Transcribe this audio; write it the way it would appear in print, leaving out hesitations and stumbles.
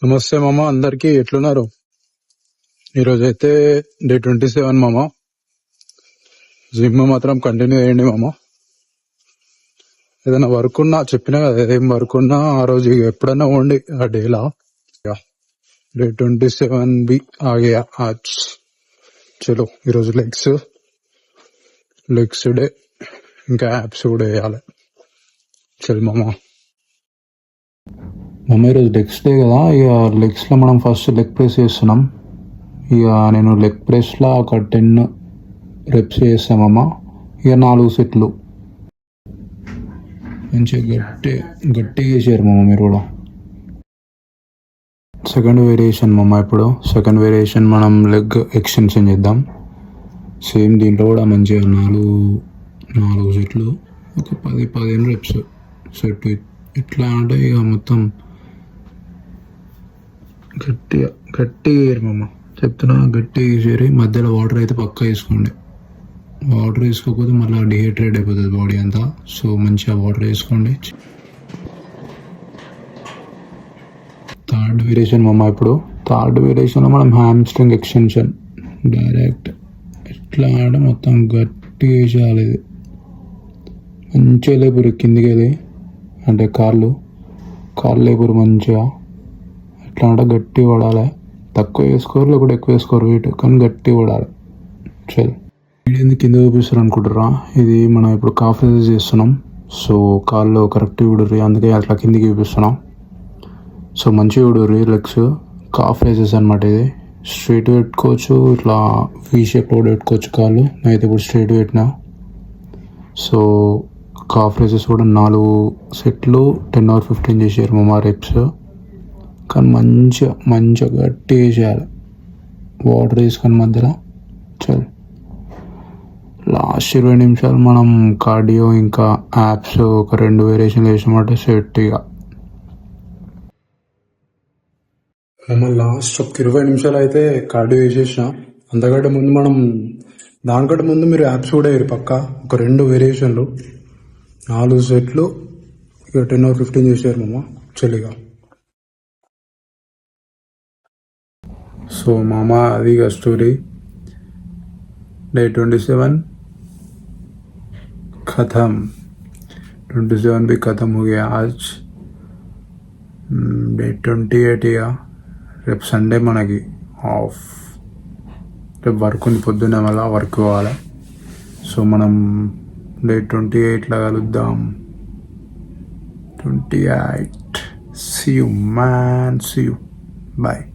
నమస్తే మామ, అందరికి ఎట్లున్నారు? ఈరోజు అయితే డే 27 మామ. జిమ్ మాత్రం కంటిన్యూ చేయండి మామ. ఏదైనా వర్క్ ఉన్నా చెప్పినా కదా, ఏం వర్క్ ఉన్నా ఆ రోజు ఎప్పుడైనా ఉండి ఆ డేలా. డే 27 బి ఆగయా ఆజ్. చలో ఈరోజు లెగ్స్ డే, ఇంకా యాప్స్ కూడా వేయాలి. చల్ మామ. ఈరోజు లెగ్స్ డే కదా, ఇక లెగ్స్లో మనం ఫస్ట్ లెగ్ ప్రెస్ చేస్తున్నాం. ఇక నేను లెగ్ ప్రెస్లో ఒక 10 రెప్స్ చేస్తామమ్మా. ఇక 4 సెట్లు మంచిగా గట్టిగా చేసారు మామ మీరు కూడా. సెకండ్ వేరియేషన్ ఇప్పుడు సెకండ్ వేరియేషన్ మనం లెగ్ ఎక్స్టెన్షన్ చేద్దాం. సేమ్ దీంట్లో కూడా మంచిగా 4 సెట్లు, ఒక 10-15 రెప్స్ సెట్. ఎట్లా అంటే ఇక మొత్తం గట్టిగా వేయరు మామ, చెప్తున్నా. గట్టిగా వేసేరి. మధ్యలో వాటర్ అయితే పక్కా వేసుకోండి. వాటర్ వేసుకోకపోతే మళ్ళీ డిహైడ్రేట్ అయిపోతుంది బాడీ అంతా. సో మంచిగా వాటర్ వేసుకోండి. థర్డ్ వేరియేషన్ ఇప్పుడు థర్డ్ వేరియేషన్లో మనం హ్యామ్స్ట్రింగ్ ఎక్స్టెన్షన్ డైరెక్ట్. ఎట్లా అంటే మొత్తం గట్టిగా వేసేయాలి. ఇది మంచిగా లేపురు కిందికి, అది అంటే కాళ్ళు లేపురు మంచిగా. ఎట్లా అంటే గట్టి పడాలి. తక్కువ వేసుకోరు, లేకపోతే ఎక్కువ వేసుకోరు వెయిట్, కానీ గట్టి పడాలి. చల్ వీడియో కింద చూపిస్తారు అనుకుంటారా? ఇది మనం ఇప్పుడు కాఫ్ రైజెస్ చేస్తున్నాం. సో కాళ్ళు కరెక్ట్ చూడరు, అందుకే అట్లా కిందికి చూపిస్తున్నాం. సో మంచిగా చూడరు. లెగ్స్ కాఫ్ రైజెస్ అనమాట. ఇది స్ట్రైట్ పెట్టుకోవచ్చు, ఇట్లా వీ షేప్ కూడా పెట్టుకోవచ్చు కాళ్ళు. నేనైతే ఇప్పుడు స్ట్రైట్ పెట్టినా. సో కాఫ్ రైజెస్ కూడా 4 సెట్లు 10 or 15 చేసారు మా రెప్స్. కానీ మంచిగా గట్టిగా చేయాలి. వాటర్ వేసుకొని మధ్యలో. చల్ లాస్ట్ 20 నిమిషాలు మనం కార్డియో ఇంకా యాప్స్ ఒక 2 వేరియేషన్లు వేసామంటే సెట్. ఇక లాస్ట్ ఒక 20 నిమిషాలు అయితే కార్డియో వేసేసిన. అంతకంటే ముందు దానికంటే ముందు మీరు యాప్స్ కూడా వేయరు పక్క. ఒక 2 వేరియేషన్లు 4 సెట్లు, ఇక 10 or 15 చేసారు మామ. చలిగా. సో మామ అది ఇక స్టోరీ. डे 27 ख़त्म. 27 भी ख़त्म हो गया आज. डे 28 ఇక రేపు సండే మనకి ఆఫ్. రేపు వర్క్ ఉంది, పొద్దున్న మళ్ళీ వర్క్ పోవాలి. సో మనం डे 28 కలుద్దాం. 28. See you man, see you. Bye.